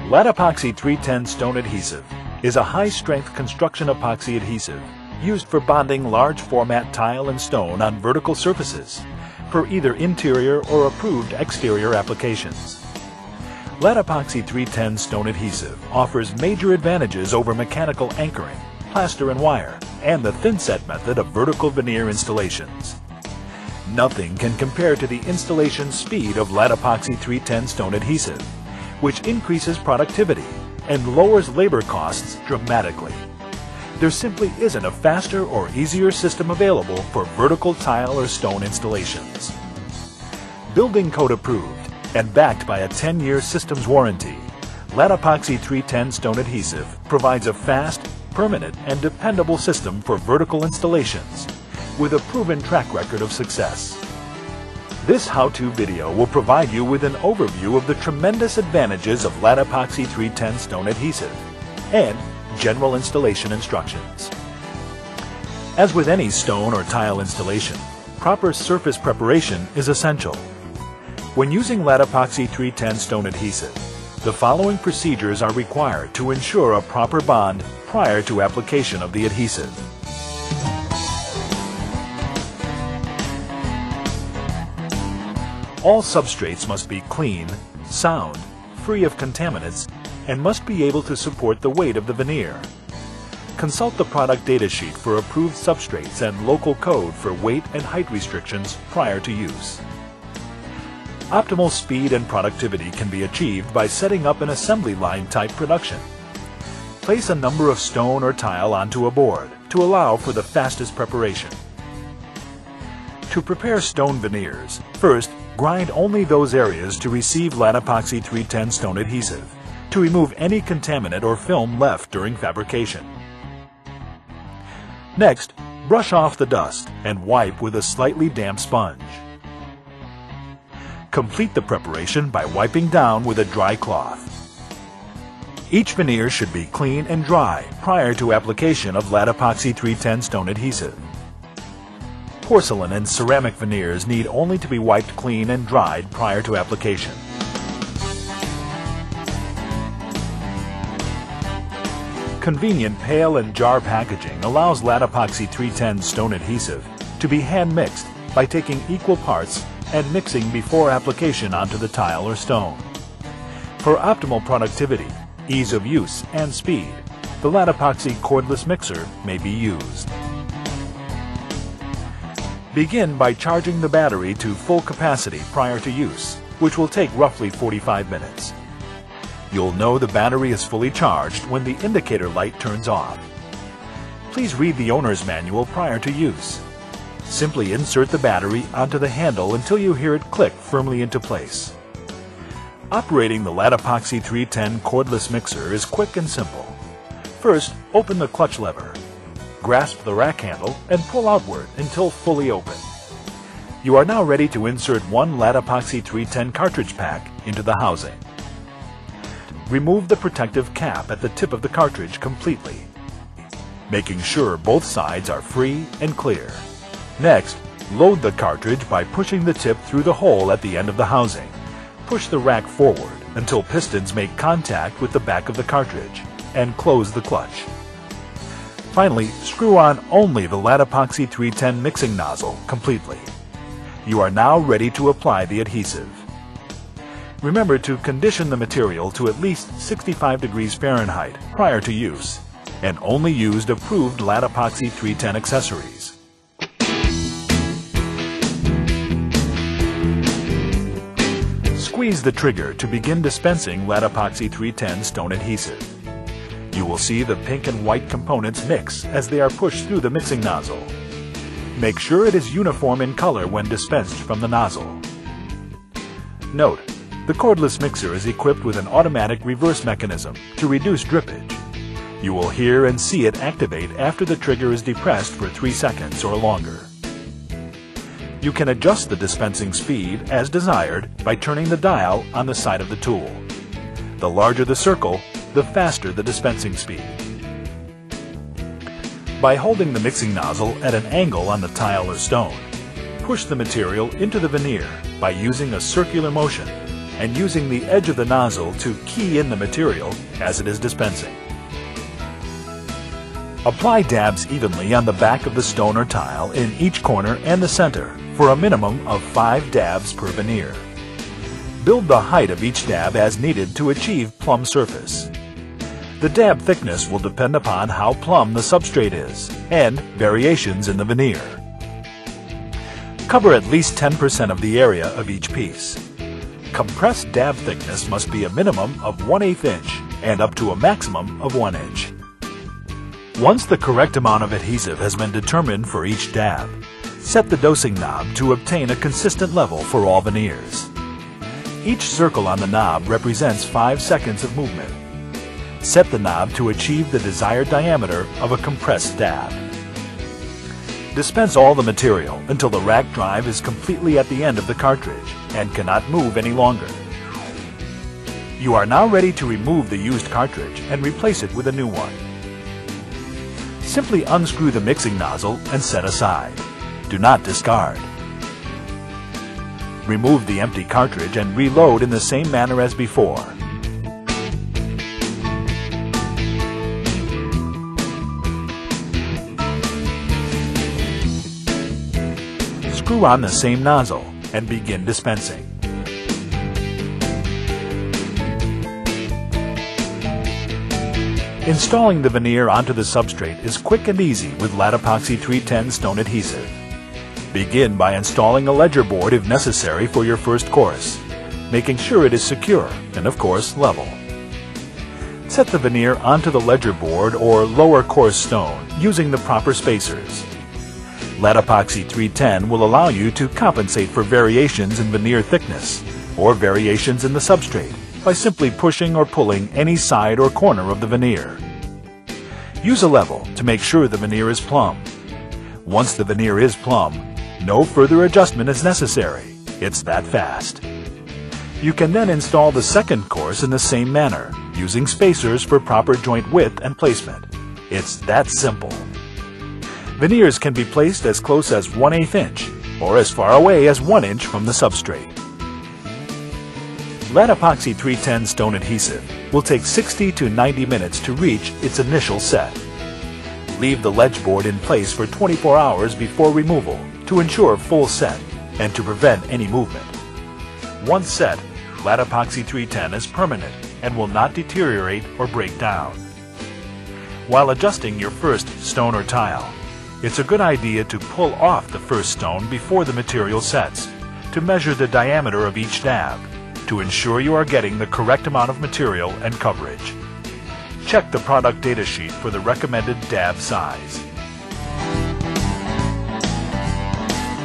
LATAPOXY310 stone adhesive is a high-strength construction epoxy adhesive used for bonding large format tile and stone on vertical surfaces for either interior or approved exterior applications. LATAPOXY310 stone adhesive offers major advantages over mechanical anchoring, plaster and wire, and the thin-set method of vertical veneer installations. Nothing can compare to the installation speed of LATAPOXY310 stone adhesive, which increases productivity and lowers labor costs dramatically. There simply isn't a faster or easier system available for vertical tile or stone installations. Building code approved and backed by a 10-year systems warranty, LATAPOXY310 stone adhesive provides a fast, permanent, and dependable system for vertical installations with a proven track record of success. This how-to video will provide you with an overview of the tremendous advantages of LATAPOXY310 stone adhesive and general installation instructions. As with any stone or tile installation, proper surface preparation is essential. When using LATAPOXY310 stone adhesive, the following procedures are required to ensure a proper bond prior to application of the adhesive. All substrates must be clean, sound, free of contaminants, and must be able to support the weight of the veneer. Consult the product data sheet for approved substrates and local code for weight and height restrictions prior to use. Optimal speed and productivity can be achieved by setting up an assembly line type production. Place a number of stone or tile onto a board to allow for the fastest preparation. To prepare stone veneers, first, grind only those areas to receive LATAPOXY310 stone adhesive to remove any contaminant or film left during fabrication. Next, brush off the dust and wipe with a slightly damp sponge. Complete the preparation by wiping down with a dry cloth. Each veneer should be clean and dry prior to application of LATAPOXY310 stone adhesive. Porcelain and ceramic veneers need only to be wiped clean and dried prior to application. Convenient pail and jar packaging allows LATAPOXY310 stone adhesive to be hand mixed by taking equal parts and mixing before application onto the tile or stone. For optimal productivity, ease of use, and speed, the LATAPOXY cordless mixer may be used. Begin by charging the battery to full capacity prior to use, which will take roughly 45 minutes. You'll know the battery is fully charged when the indicator light turns off. Please read the owner's manual prior to use. Simply insert the battery onto the handle until you hear it click firmly into place. Operating the LATAPOXY310 cordless mixer is quick and simple. First, open the clutch lever. Grasp the rack handle and pull outward until fully open. You are now ready to insert one LATAPOXY310 cartridge pack into the housing. Remove the protective cap at the tip of the cartridge completely, making sure both sides are free and clear. Next, load the cartridge by pushing the tip through the hole at the end of the housing. Push the rack forward until pistons make contact with the back of the cartridge and close the clutch. Finally, screw on only the LATAPOXY310 mixing nozzle completely. You are now ready to apply the adhesive. Remember to condition the material to at least 65 degrees Fahrenheit prior to use, and only use approved LATAPOXY310 accessories. Squeeze the trigger to begin dispensing LATAPOXY310 stone adhesive. You will see the pink and white components mix as they are pushed through the mixing nozzle. Make sure it is uniform in color when dispensed from the nozzle. Note, the cordless mixer is equipped with an automatic reverse mechanism to reduce drippage. You will hear and see it activate after the trigger is depressed for 3 seconds or longer. You can adjust the dispensing speed as desired by turning the dial on the side of the tool. The larger the circle, the faster the dispensing speed. By holding the mixing nozzle at an angle on the tile or stone, push the material into the veneer by using a circular motion and using the edge of the nozzle to key in the material as it is dispensing. Apply dabs evenly on the back of the stone or tile in each corner and the center for a minimum of 5 dabs per veneer. Build the height of each dab as needed to achieve plumb surface. The dab thickness will depend upon how plumb the substrate is and variations in the veneer. Cover at least 10% of the area of each piece. Compressed dab thickness must be a minimum of 1/8 inch and up to a maximum of 1 inch. Once the correct amount of adhesive has been determined for each dab, set the dosing knob to obtain a consistent level for all veneers. Each circle on the knob represents 5 seconds of movement. Set the knob to achieve the desired diameter of a compressed dab. Dispense all the material until the rack drive is completely at the end of the cartridge and cannot move any longer. You are now ready to remove the used cartridge and replace it with a new one. Simply unscrew the mixing nozzle and set aside. Do not discard. Remove the empty cartridge and reload in the same manner as before. Screw on the same nozzle and begin dispensing. Installing the veneer onto the substrate is quick and easy with LATAPOXY310 stone adhesive. Begin by installing a ledger board if necessary for your first course, making sure it is secure and of course level. Set the veneer onto the ledger board or lower course stone using the proper spacers. LATAPOXY310 will allow you to compensate for variations in veneer thickness or variations in the substrate by simply pushing or pulling any side or corner of the veneer. Use a level to make sure the veneer is plumb. Once the veneer is plumb, no further adjustment is necessary. It's that fast. You can then install the second course in the same manner, using spacers for proper joint width and placement. It's that simple. Veneers can be placed as close as 1/8 inch or as far away as 1 inch from the substrate. LATAPOXY310 stone adhesive will take 60 to 90 minutes to reach its initial set. Leave the ledge board in place for 24 hours before removal to ensure full set and to prevent any movement. Once set, LATAPOXY310 is permanent and will not deteriorate or break down. While adjusting your first stone or tile, it's a good idea to pull off the first stone before the material sets to measure the diameter of each dab to ensure you are getting the correct amount of material and coverage. Check the product data sheet for the recommended dab size.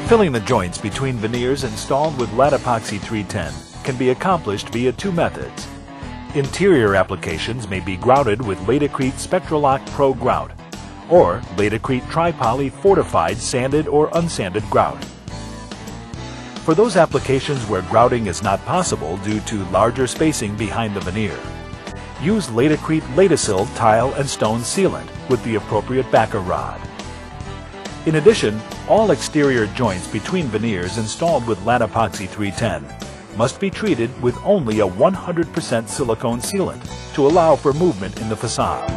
Filling the joints between veneers installed with LATAPOXY310 can be accomplished via 2 methods. Interior applications may be grouted with LATACRETE SpectraLock Pro Grout or LATACRETE Tri-Poly Fortified Sanded or Unsanded Grout. For those applications where grouting is not possible due to larger spacing behind the veneer, use LATACRETE LATASIL tile and stone sealant with the appropriate backer rod. In addition, all exterior joints between veneers installed with LATAPOXY310 must be treated with only a 100% silicone sealant to allow for movement in the facade.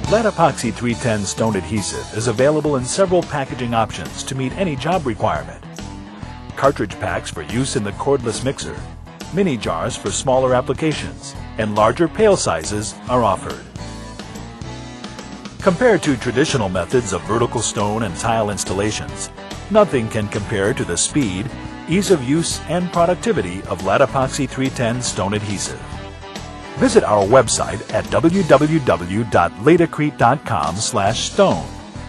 LATAPOXY310 stone adhesive is available in several packaging options to meet any job requirement. Cartridge packs for use in the cordless mixer, mini jars for smaller applications, and larger pail sizes are offered. Compared to traditional methods of vertical stone and tile installations, nothing can compare to the speed, ease of use, and productivity of LATAPOXY310 stone adhesive. Visit our website at www.latacrete.com/stone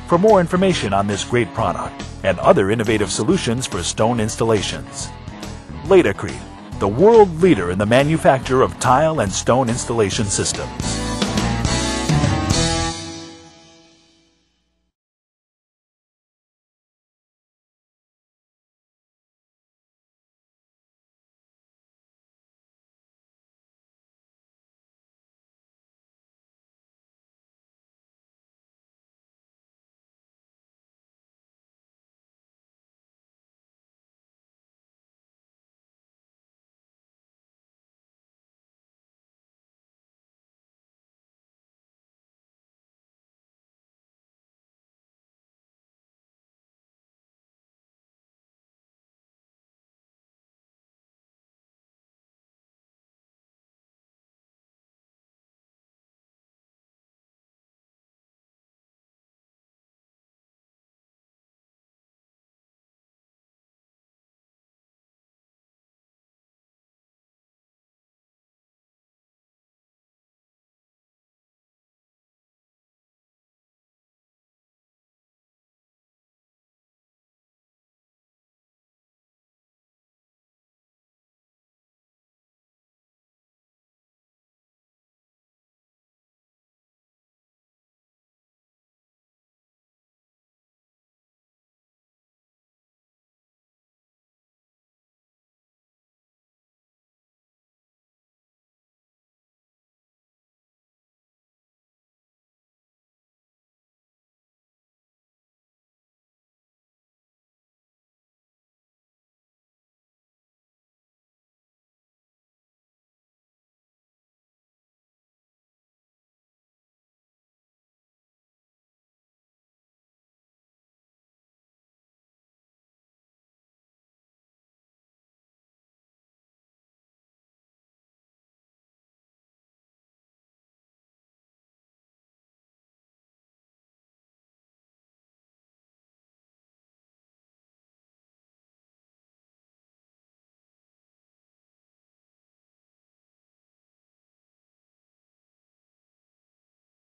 for more information on this great product and other innovative solutions for stone installations. LATACRETE, the world leader in the manufacture of tile and stone installation systems.